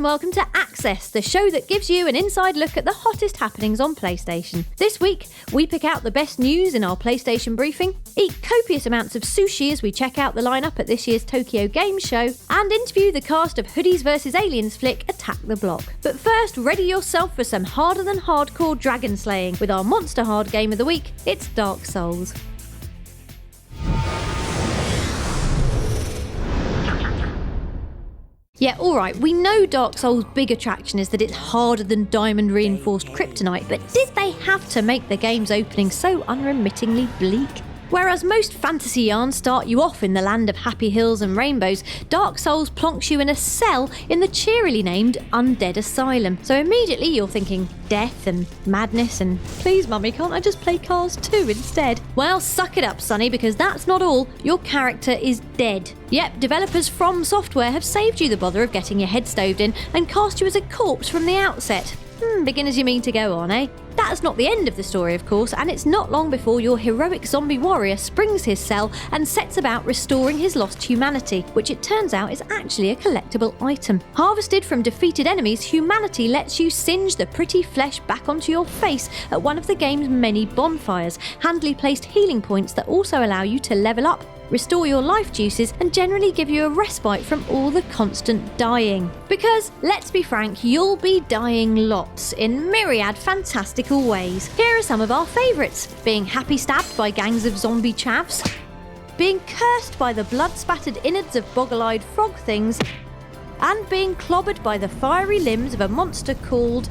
and welcome to Access, the show that gives you an inside look at the hottest happenings on PlayStation. This week, we pick out the best news in our PlayStation briefing, eat copious amounts of sushi as we check out the lineup at this year's Tokyo Game Show, and interview the cast of Hoodies vs Aliens flick Attack the Block. But first, ready yourself for some harder than hardcore dragon slaying with our Monster Hard game of the week. It's Dark Souls. Yeah, alright, we know Dark Souls' big attraction is that it's harder than diamond-reinforced kryptonite, but did they have to make the game's opening so unremittingly bleak? Whereas most fantasy yarns start you off in the land of happy hills and rainbows, Dark Souls plonks you in a cell in the cheerily named Undead Asylum. So immediately you're thinking death and madness and, please mummy, can't I just play Cars 2 instead? Well, suck it up, Sonny, because that's not all. Your character is dead. Yep, developers from Software have saved you the bother of getting your head stoved in and cast you as a corpse from the outset. Beginners you mean to go on, eh? That's not the end of the story, of course, and it's not long before your heroic zombie warrior springs his cell and sets about restoring his lost humanity, which it turns out is actually a collectible item. Harvested from defeated enemies, humanity lets you singe the pretty flesh back onto your face at one of the game's many bonfires, handily placed healing points that also allow you to level up, restore your life juices, and generally give you a respite from all the constant dying. Because, let's be frank, you'll be dying lots, in myriad fantastical ways. Here are some of our favourites: being happy stabbed by gangs of zombie chavs, being cursed by the blood-spattered innards of boggle-eyed frog things, and being clobbered by the fiery limbs of a monster called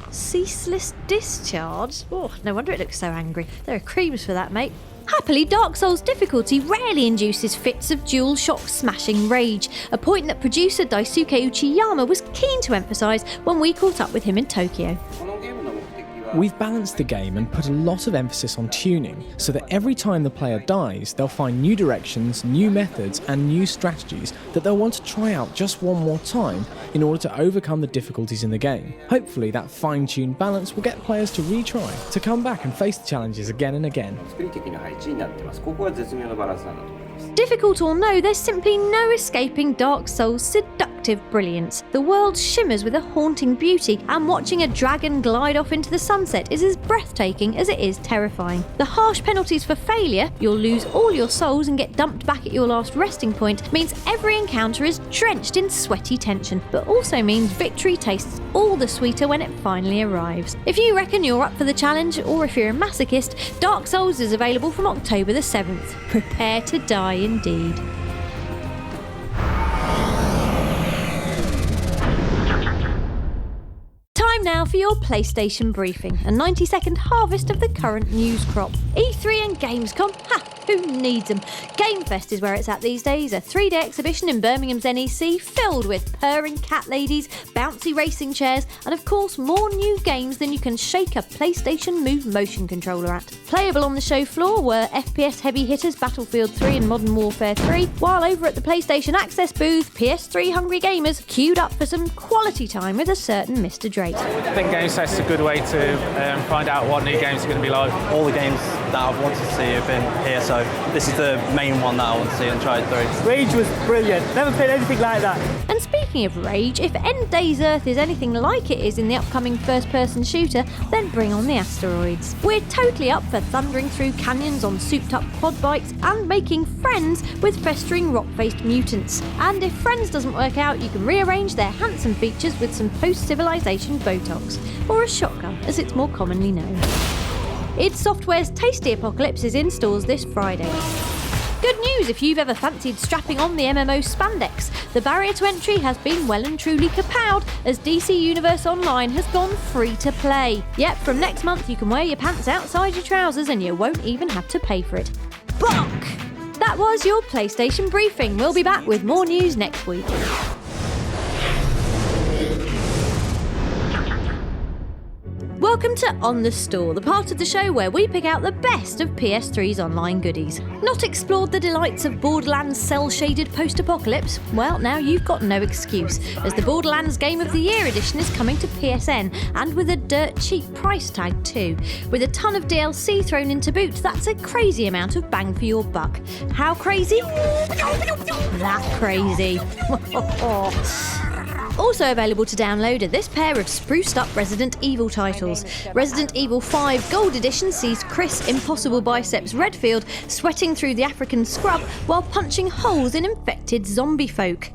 Ceaseless Discharge. Oh, no wonder it looks so angry. There are creams for that, mate. Happily, Dark Souls difficulty rarely induces fits of dual shock smashing rage, a point that producer Daisuke Uchiyama was keen to emphasise when we caught up with him in Tokyo. We've balanced the game and put a lot of emphasis on tuning, so that every time the player dies, they'll find new directions, new methods and new strategies that they'll want to try out just one more time in order to overcome the difficulties in the game. Hopefully that fine-tuned balance will get players to retry, to come back and face the challenges again and again. Difficult or no, there's simply no escaping Dark Souls' seductive brilliance. The world shimmers with a haunting beauty, and watching a dragon glide off into the sunset is as breathtaking as it is terrifying. The harsh penalties for failure, you'll lose all your souls and get dumped back at your last resting point, means every encounter is drenched in sweaty tension, but also means victory tastes all the sweeter when it finally arrives. If you reckon you're up for the challenge, or if you're a masochist, Dark Souls is available from October the 7th. Prepare to die indeed. Time now for your PlayStation briefing, a 90-second harvest of the current news crop. E3 and Gamescom? Ha! Who needs them? Game Fest is where it's at these days, a 3-day exhibition in Birmingham's NEC filled with purring cat ladies, bouncy racing chairs, and of course more new games than you can shake a PlayStation Move motion controller at. Playable on the show floor were FPS heavy hitters Battlefield 3 and Modern Warfare 3, while over at the PlayStation Access booth, PS3 hungry gamers queued up for some quality time with a certain Mr. Drake. I think Games Fest is a good way to find out what new games are going to be like. All the games that I've wanted to see have been here, so this is the main one that I want to see and try it through. Rage was brilliant. Never played anything like that. And speaking of Rage, if End Days Earth is anything like it is in the upcoming first-person shooter, then bring on the asteroids. We're totally up for thundering through canyons on souped-up quad bikes and making friends with festering rock-faced mutants. And if Friends doesn't work out, you can rearrange their handsome features with some post-civilization Botox, or a shotgun, as it's more commonly known. id Software's Tasty Apocalypse is in stores this Friday. Good news if you've ever fancied strapping on the MMO spandex. The barrier to entry has been well and truly kapowed as DC Universe Online has gone free to play. Yep, from next month you can wear your pants outside your trousers and you won't even have to pay for it. Bonk! That was your PlayStation briefing. We'll be back with more news next week. Welcome to On The Store, the part of the show where we pick out the best of PS3's online goodies. Not explored the delights of Borderlands' cel-shaded post-apocalypse? Well, now you've got no excuse, as the Borderlands Game of the Year edition is coming to PSN, and with a dirt cheap price tag too. With a ton of DLC thrown into boot, that's a crazy amount of bang for your buck. How crazy? That crazy. Also available to download are this pair of spruced up Resident Evil titles. Resident Evil 5 Gold Edition sees Chris Impossible Biceps Redfield sweating through the African scrub while punching holes in infected zombie folk.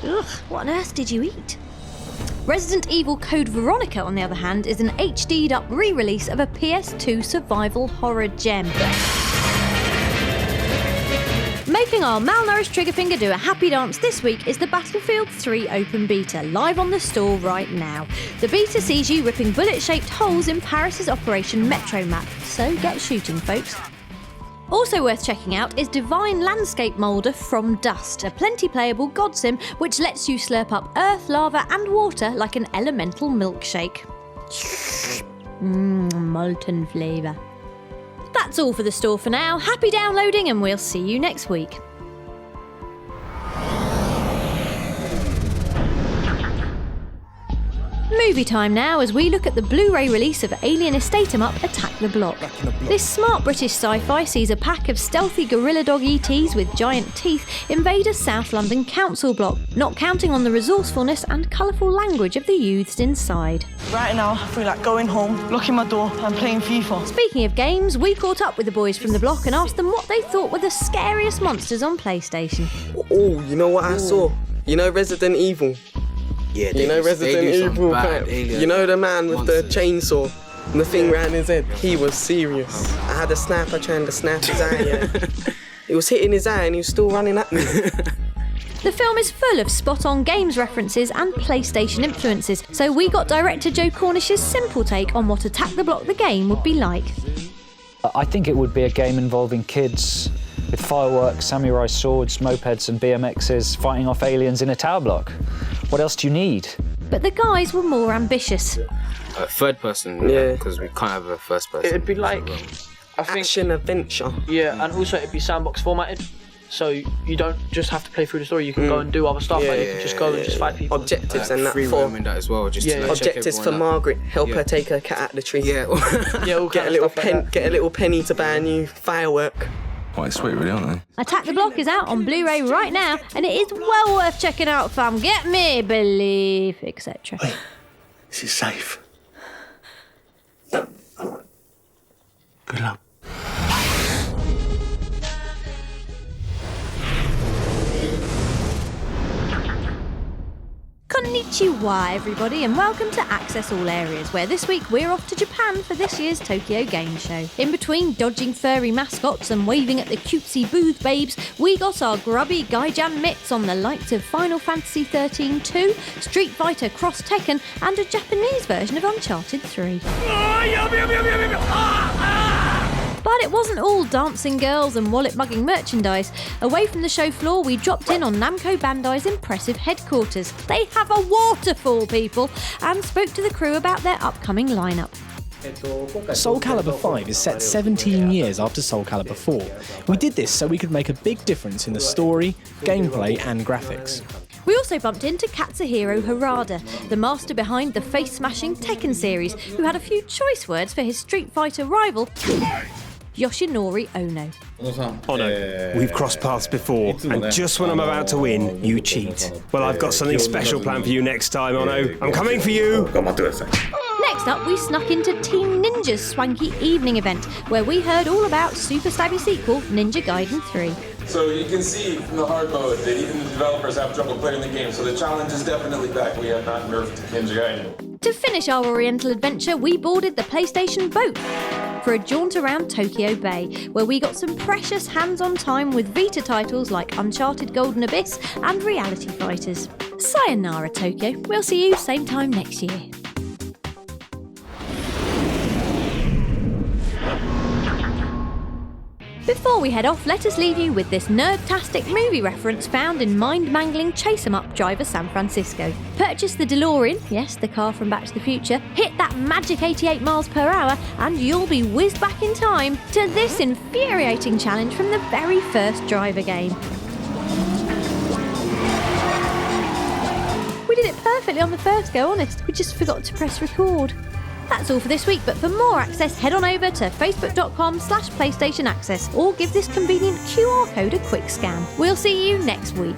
Ugh, what on earth did you eat? Resident Evil Code Veronica, on the other hand, is an HD'd up re-release of a PS2 survival horror gem. Making our malnourished trigger finger do a happy dance this week is the Battlefield 3 Open Beta, live on the store right now. The beta sees you ripping bullet-shaped holes in Paris's Operation Metro map, so get shooting, folks. Also worth checking out is Divine Landscape Moulder from Dust, a plenty-playable god sim which lets you slurp up earth, lava and water like an elemental milkshake. Molten flavour. That's all for the store for now. Happy downloading and we'll see you next week. Movie time now as we look at the Blu-ray release of Alien Estate 'em Up Attack the Block. This smart British sci-fi sees a pack of stealthy gorilla dog ETs with giant teeth invade a South London council block, not counting on the resourcefulness and colourful language of the youths inside. Right now, I feel like going home, locking my door and playing FIFA. Speaking of games, we caught up with the boys from the block and asked them what they thought were the scariest monsters on PlayStation. Oh, you know what I saw? You know Resident Evil? Yeah, you know Resident Evil? You know the man with the chainsaw and the thing round his head? He was serious. I had a sniper trying to snap his eye, yeah. He was hitting his eye and he was still running at me. The film is full of spot-on games references and PlayStation influences, so we got director Joe Cornish's simple take on what Attack the Block the game would be like. I think it would be a game involving kids with fireworks, samurai swords, mopeds and BMXs fighting off aliens in a tower block. What else do you need? But the guys were more ambitious. Third person, yeah, because we can't have a first person. It'd be like, I think, action adventure. Yeah, and also it'd be sandbox formatted, so you don't just have to play through the story. You can go and do other stuff. Like you can just go and just fight people. Objectives and that free for roaming that as well. Just to, like, objectives for Margaret. Help her take her cat out the tree. Yeah, all get a little penny to buy a new firework. Quite sweet, really, aren't they? Attack the Block is out on Blu-ray right now, and it is well worth checking out, fam. Get me, believe, etc. Wait, this is safe. Good luck. Konnichiwa, everybody, and welcome to Access All Areas, where this week we're off to Japan for this year's Tokyo Game Show. In between dodging furry mascots and waving at the cutesy booth babes, we got our grubby Gaijin mitts on the likes of Final Fantasy 13-2, Street Fighter Cross Tekken, and a Japanese version of Uncharted 3. But it wasn't all dancing girls and wallet-mugging merchandise. Away from the show floor, we dropped in on Namco Bandai's impressive headquarters. They have a waterfall, people, and spoke to the crew about their upcoming lineup. Soul Calibur 5 is set 17 years after Soul Calibur 4. We did this so we could make a big difference in the story, gameplay and graphics. We also bumped into Katsuhiro Harada, the master behind the face-smashing Tekken series, who had a few choice words for his Street Fighter rival, Yoshinori Ono. Ono, we've crossed paths before, and just when I'm about to win, you cheat. Well, I've got something special planned for you next time, Ono. I'm coming for you! Next up, we snuck into Team Ninja's swanky evening event, where we heard all about Super Stabby sequel, Ninja Gaiden 3. So you can see from the hard mode that even the developers have trouble playing the game, so the challenge is definitely back. We have not nerfed Ninja Gaiden. To finish our Oriental adventure, we boarded the PlayStation boat for a jaunt around Tokyo Bay, where we got some precious hands-on time with Vita titles like Uncharted Golden Abyss and Reality Fighters. Sayonara, Tokyo. We'll see you same time next year. Before we head off, let us leave you with this nerdtastic movie reference found in mind-mangling chase-em-up driver San Francisco. Purchase the DeLorean, yes, the car from Back to the Future, hit that magic 88 miles per hour, and you'll be whizzed back in time to this infuriating challenge from the very first driver game. We did it perfectly on the first go, honest. We just forgot to press record. That's all for this week, but for more access, head on over to facebook.com/PlayStation Access or give this convenient QR code a quick scan. We'll see you next week.